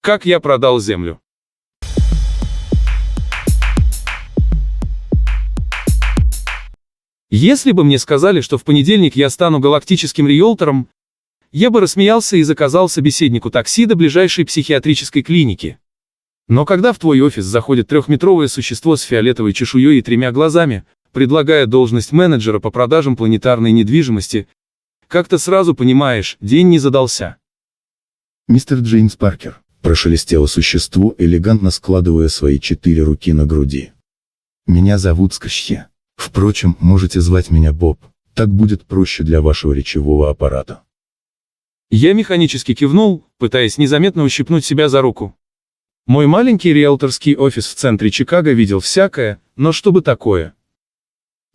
Как я продал Землю. Если бы мне сказали, что в понедельник я стану галактическим риэлтором, я бы рассмеялся и заказал собеседнику такси до ближайшей психиатрической клиники. Но когда в твой офис заходит трехметровое существо с фиолетовой чешуей и тремя глазами, предлагая должность менеджера по продажам планетарной недвижимости, как-то сразу понимаешь, день не задался. «Мистер Джеймс Паркер», — прошелестело существо, элегантно складывая свои 4 руки на груди. «Меня зовут Скаще. Впрочем, можете звать меня Боб, так будет проще для вашего речевого аппарата». Я механически кивнул, пытаясь незаметно ущипнуть себя за руку. Мой маленький риэлторский офис в центре Чикаго видел всякое, но чтобы такое.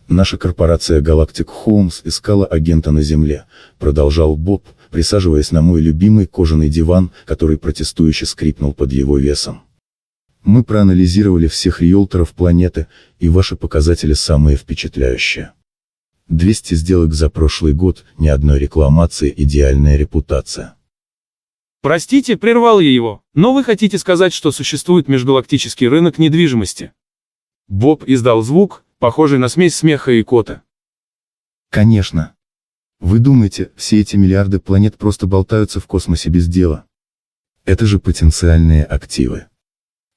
«Наша корпорация Galactic Homes искала агента на Земле», — продолжал Боб, присаживаясь на мой любимый кожаный диван, который протестующе скрипнул под его весом. «Мы проанализировали всех риэлторов планеты, и ваши показатели самые впечатляющие. 200 сделок за прошлый год, ни одной рекламации, идеальная репутация». Простите, прервал я его, но вы хотите сказать, что существует межгалактический рынок недвижимости? Боб издал звук, похожий на смесь смеха и кота. «Конечно. Вы думаете, все эти миллиарды планет просто болтаются в космосе без дела? Это же потенциальные активы.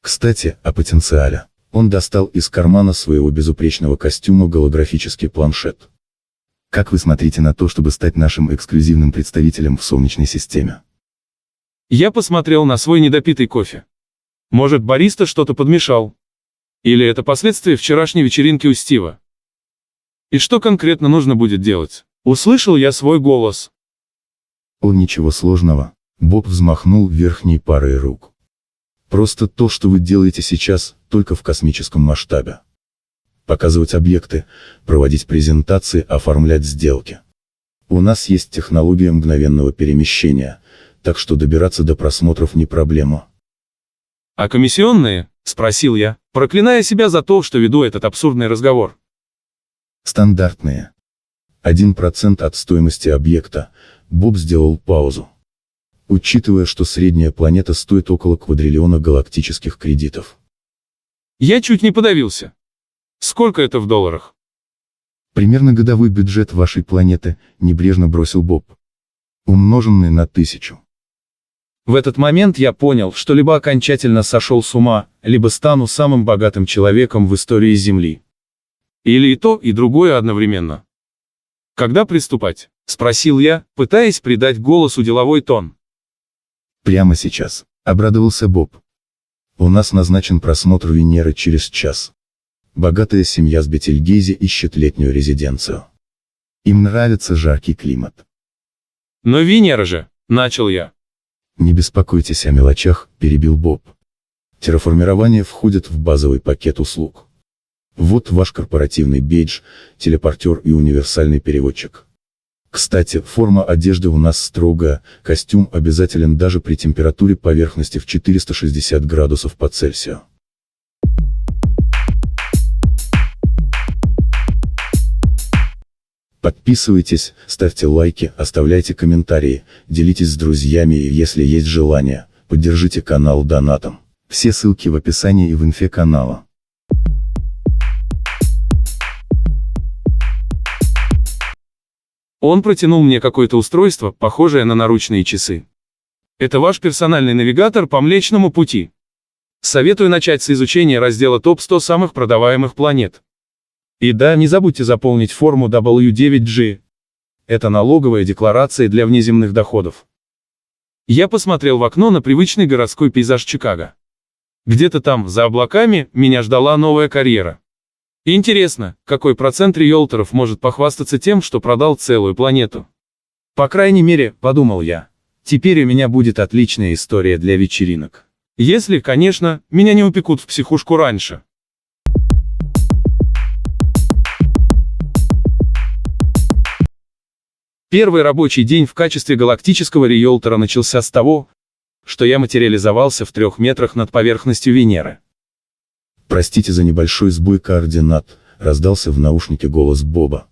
Кстати, о потенциале». Он достал из кармана своего безупречного костюма голографический планшет. «Как вы смотрите на то, чтобы стать нашим эксклюзивным представителем в Солнечной системе?» Я посмотрел на свой недопитый кофе. Может, бариста что-то подмешал? Или это последствия вчерашней вечеринки у Стива? И что конкретно нужно будет делать? Услышал я свой голос. «О, ничего сложного», — Боб взмахнул верхней парой рук. «Просто то, что вы делаете сейчас, только в космическом масштабе. Показывать объекты, проводить презентации, оформлять сделки. У нас есть технология мгновенного перемещения, так что добираться до просмотров не проблема». «А комиссионные?» — спросил я, проклиная себя за то, что веду этот абсурдный разговор. «Стандартные. 1% от стоимости объекта», — Боб сделал паузу. «Учитывая, что средняя планета стоит около квадриллиона галактических кредитов». Я чуть не подавился. Сколько это в долларах? «Примерно годовой бюджет вашей планеты», — небрежно бросил Боб. «Умноженный на 1000». В этот момент я понял, что либо окончательно сошел с ума, либо стану самым богатым человеком в истории Земли. Или и то, и другое одновременно. «Когда приступать?» — спросил я, пытаясь придать голосу деловой тон. «Прямо сейчас», — обрадовался Боб. «У нас назначен просмотр Венеры через час. Богатая семья с Бетельгейзе ищет летнюю резиденцию. Им нравится жаркий климат». «Но Венера же», — начал я. «Не беспокойтесь о мелочах», — перебил Боб. «Терраформирование входит в базовый пакет услуг. Вот ваш корпоративный бейдж, телепортер и универсальный переводчик. Кстати, форма одежды у нас строгая, костюм обязателен даже при температуре поверхности в 460 градусов по Цельсию». Подписывайтесь, ставьте лайки, оставляйте комментарии, делитесь с друзьями и, если есть желание, поддержите канал донатом. Все ссылки в описании и в инфе канала. Он протянул мне какое-то устройство, похожее на наручные часы. «Это ваш персональный навигатор по Млечному Пути. Советую начать с изучения раздела ТОП-100 самых продаваемых планет. И да, не забудьте заполнить форму W9G. Это налоговая декларация для внеземных доходов». Я посмотрел в окно на привычный городской пейзаж Чикаго. Где-то там, за облаками, меня ждала новая карьера. Интересно, какой процент риэлторов может похвастаться тем, что продал целую планету? По крайней мере, подумал я, теперь у меня будет отличная история для вечеринок. Если, конечно, меня не упекут в психушку раньше. Первый рабочий день в качестве галактического риэлтора начался с того, что я материализовался в 3 метрах над поверхностью Венеры. «Простите за небольшой сбой координат», — раздался в наушнике голос Боба.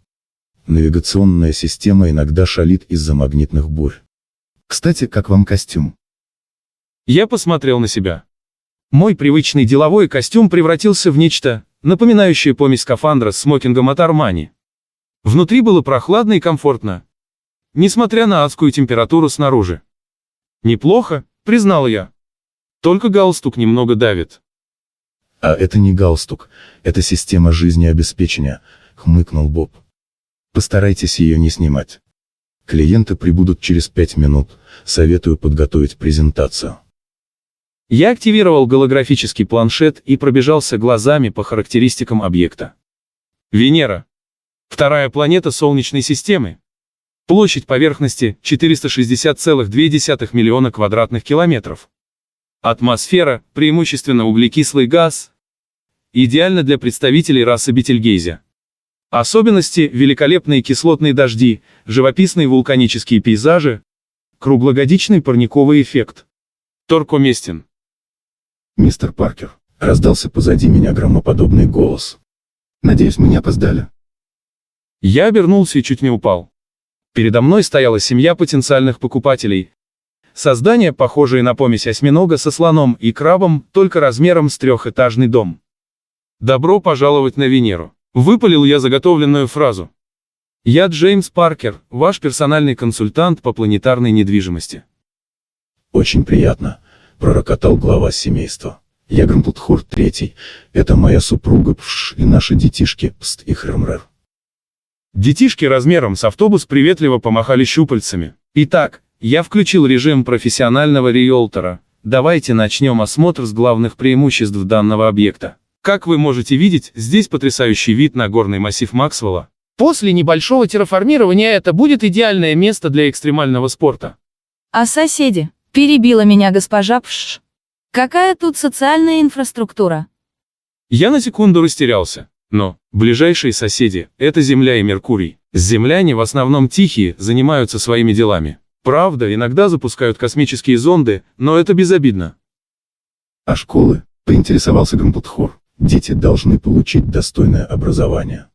«Навигационная система иногда шалит из-за магнитных бурь. Кстати, как вам костюм?» Я посмотрел на себя. Мой привычный деловой костюм превратился в нечто, напоминающее помесь скафандра с смокингом от Армани. Внутри было прохладно и комфортно, несмотря на адскую температуру снаружи. Неплохо, признал я. Только галстук немного давит. А это не галстук, это система жизнеобеспечения, хмыкнул Боб. Постарайтесь ее не снимать. Клиенты прибудут через 5 минут, советую подготовить презентацию. Я активировал голографический планшет и пробежался глазами по характеристикам объекта. Венера. Вторая планета Солнечной системы. Площадь поверхности 460,2 миллиона квадратных километров. Атмосфера, преимущественно углекислый газ. Идеально для представителей расы Бетельгейзе. Особенности: великолепные кислотные дожди, живописные вулканические пейзажи, круглогодичный парниковый эффект. Торг уместен. Мистер Паркер, раздался позади меня громоподобный голос. Надеюсь, мы не опоздали. Я обернулся и чуть не упал. Передо мной стояла семья потенциальных покупателей. Создание, похожее на помесь осьминога со слоном и крабом, только размером с трехэтажный дом. «Добро пожаловать на Венеру», — выпалил я заготовленную фразу. «Я Джеймс Паркер, ваш персональный консультант по планетарной недвижимости». «Очень приятно», — пророкотал глава семейства. «Я Грамплтхор III, это моя супруга Пш и наши детишки Пст и Хрмрер». Детишки размером с автобус приветливо помахали щупальцами. Итак, я включил режим профессионального риэлтора. Давайте начнем осмотр с главных преимуществ данного объекта. Как вы можете видеть, здесь потрясающий вид на горный массив Максвелла. После небольшого терраформирования это будет идеальное место для экстремального спорта. А соседи? Перебила меня госпожа Пш. Какая тут социальная инфраструктура? Я на секунду растерялся. Но ближайшие соседи – это Земля и Меркурий. Земляне в основном тихие, занимаются своими делами. Правда, иногда запускают космические зонды, но это безобидно. А школы? Поинтересовался Грамплтхор. Дети должны получить достойное образование.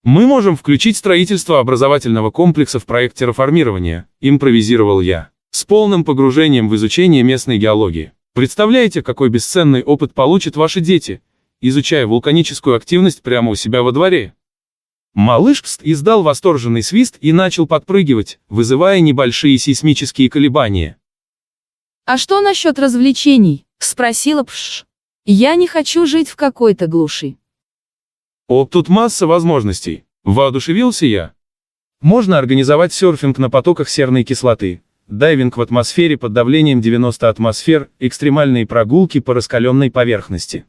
Мы можем включить строительство образовательного комплекса в проект терраформирования, импровизировал я, с полным погружением в изучение местной геологии. Представляете, какой бесценный опыт получат ваши дети, изучая вулканическую активность прямо у себя во дворе. Малыш Пст издал восторженный свист и начал подпрыгивать, вызывая небольшие сейсмические колебания. А что насчет развлечений? Спросила Пш. Я не хочу жить в какой-то глуши. О, тут масса возможностей, воодушевился я. Можно организовать серфинг на потоках серной кислоты, дайвинг в атмосфере под давлением 90 атмосфер, экстремальные прогулки по раскаленной поверхности.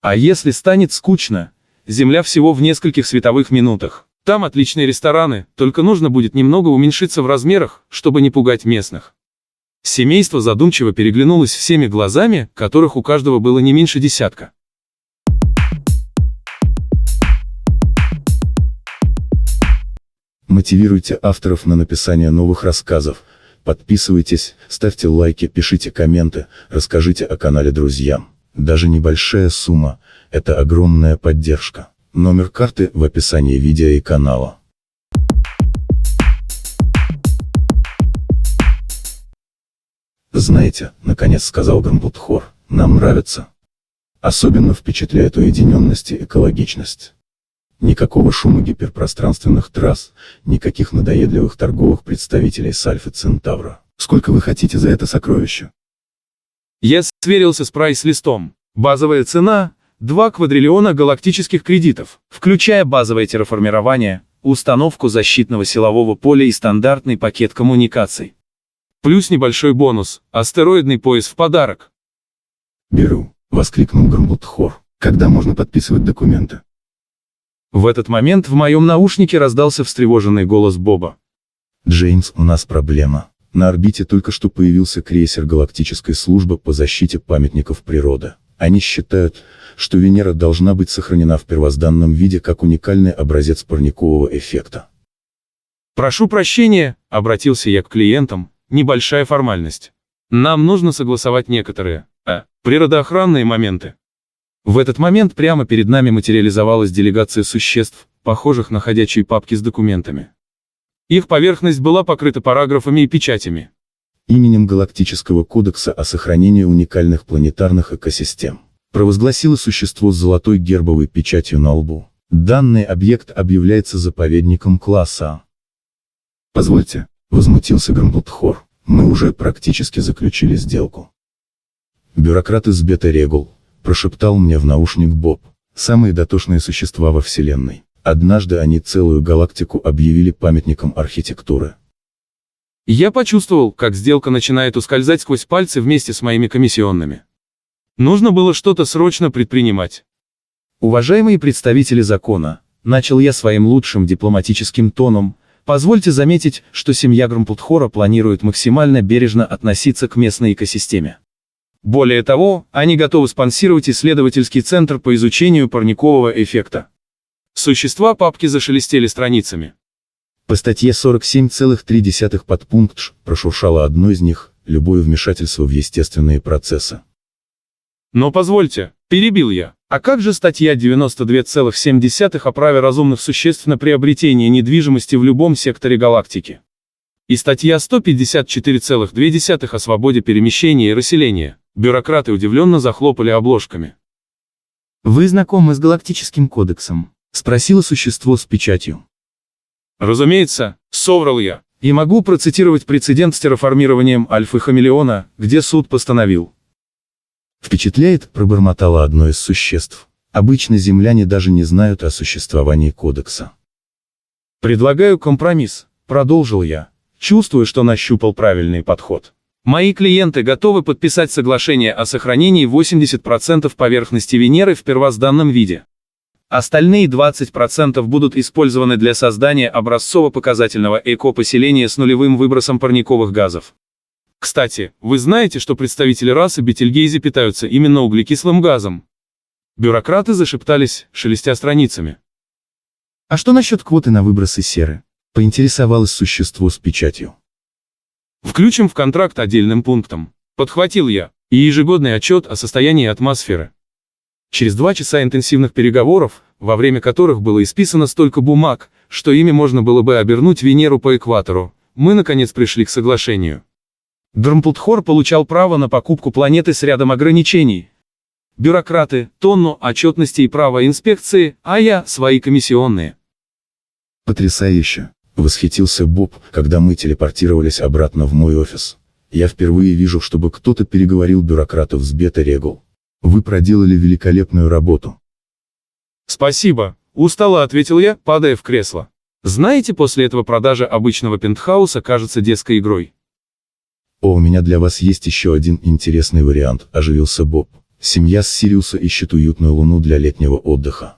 А если станет скучно, Земля всего в нескольких световых минутах. Там отличные рестораны, только нужно будет немного уменьшиться в размерах, чтобы не пугать местных. Семейство задумчиво переглянулось всеми глазами, которых у каждого было не меньше десятка. Мотивируйте авторов на написание новых рассказов. Подписывайтесь, ставьте лайки, пишите комменты, расскажите о канале друзьям. Даже небольшая сумма – это огромная поддержка. Номер карты в описании видео и канала. Знаете, наконец сказал Грамплтхор, нам нравится. Особенно впечатляет уединенность и экологичность. Никакого шума гиперпространственных трасс, никаких надоедливых торговых представителей с Альфа Центавра. Сколько вы хотите за это сокровище? Я сверился с прайс-листом. Базовая цена – 2 квадриллиона галактических кредитов, включая базовое терраформирование, установку защитного силового поля и стандартный пакет коммуникаций. Плюс небольшой бонус – астероидный пояс в подарок. «Беру», — воскликнул Грамплтхор. «Когда можно подписывать документы?» В этот момент в моем наушнике раздался встревоженный голос Боба. «Джеймс, у нас проблема. На орбите только что появился крейсер Галактической службы по защите памятников природы. Они считают, что Венера должна быть сохранена в первозданном виде как уникальный образец парникового эффекта». «Прошу прощения», — обратился я к клиентам, — «небольшая формальность. Нам нужно согласовать некоторые, природоохранные моменты». В этот момент прямо перед нами материализовалась делегация существ, похожих на ходячие папки с документами. Их поверхность была покрыта параграфами и печатями. именем Галактического кодекса о сохранении уникальных планетарных экосистем. Провозгласило существо с золотой гербовой печатью на лбу. Данный объект объявляется заповедником класса А. Позвольте, возмутился Грамблтхор, мы уже практически заключили сделку. Бюрократ из Бета-Регул, прошептал мне в наушник Боб, самые дотошные существа во Вселенной. Однажды они целую галактику объявили памятником архитектуры. Я почувствовал, как сделка начинает ускользать сквозь пальцы вместе с моими комиссионными. Нужно было что-то срочно предпринимать. Уважаемые представители закона, начал я своим лучшим дипломатическим тоном, позвольте заметить, что семья Грамблтхора планирует максимально бережно относиться к местной экосистеме. Более того, они готовы спонсировать исследовательский центр по изучению парникового эффекта. Существа папки зашелестели страницами. По статье 47,3 подпункт Ш прошуршало одно из них, любое вмешательство в естественные процессы. Но позвольте, перебил я, а как же статья 92,7 о праве разумных существ на приобретение недвижимости в любом секторе галактики? И статья 154,2 о свободе перемещения и расселения. Бюрократы удивленно захлопали обложками. «Вы знакомы с Галактическим кодексом?» — спросило существо с печатью. Разумеется, соврал я. И могу процитировать прецедент с терраформированием Альфы-Хамелеона, где суд постановил. Впечатляет, пробормотало одно из существ. Обычно земляне даже не знают о существовании кодекса. «Предлагаю компромисс», — продолжил я, чувствуя, что нащупал правильный подход. «Мои клиенты готовы подписать соглашение о сохранении 80% поверхности Венеры в первозданном виде. Остальные 20% будут использованы для создания образцово-показательного эко-поселения с нулевым выбросом парниковых газов». Кстати, вы знаете, что представители расы Бетельгейзе питаются именно углекислым газом? Бюрократы зашептались, шелестя страницами. «А что насчет квоты на выбросы серы?» — поинтересовалось существо с печатью. Включим в контракт отдельным пунктом. Подхватил я. И ежегодный отчет о состоянии атмосферы. Через 2 часа интенсивных переговоров, во время которых было исписано столько бумаг, что ими можно было бы обернуть Венеру по экватору, мы наконец пришли к соглашению. Грамблтхор получал право на покупку планеты с рядом ограничений. Бюрократы — тонну отчетности и право инспекции, а я — свои комиссионные. Потрясающе! Восхитился Боб, когда мы телепортировались обратно в мой офис. Я впервые вижу, чтобы кто-то переговорил бюрократов с Бета-Регул. Вы проделали великолепную работу. Спасибо, устало ответил я, падая в кресло. Знаете, после этого продажа обычного пентхауса кажется детской игрой. О, у меня для вас есть еще один интересный вариант, оживился Боб. Семья с Сириуса ищет уютную луну для летнего отдыха.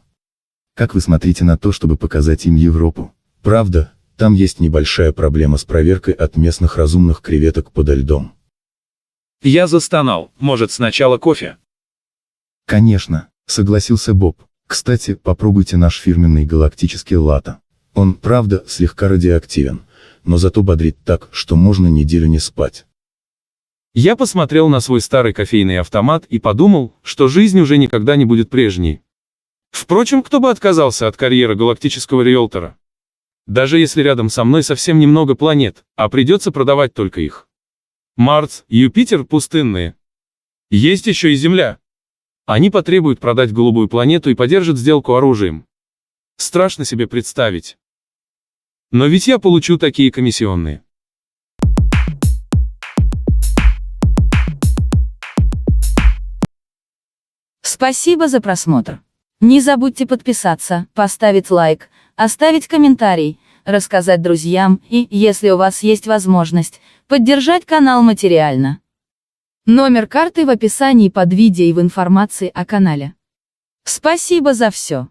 Как вы смотрите на то, чтобы показать им Европу? Правда, там есть небольшая проблема с проверкой от местных разумных креветок подо льдом. Я застонал. Может, сначала кофе? Конечно, согласился Боб. Кстати, попробуйте наш фирменный галактический латте. Он, правда, слегка радиоактивен, но зато бодрит так, что можно неделю не спать. Я посмотрел на свой старый кофейный автомат и подумал, что жизнь уже никогда не будет прежней. Впрочем, кто бы отказался от карьеры галактического риэлтора? Даже если рядом со мной совсем немного планет, а придется продавать только их. Марс, Юпитер пустынные. Есть еще и Земля. Они потребуют продать голубую планету и поддержат сделку оружием. Страшно себе представить. Но ведь я получу такие комиссионные. Спасибо за просмотр. Не забудьте подписаться, поставить лайк, оставить комментарий, рассказать друзьям и, если у вас есть возможность, поддержать канал материально. Номер карты в описании под видео и в информации о канале. Спасибо за все.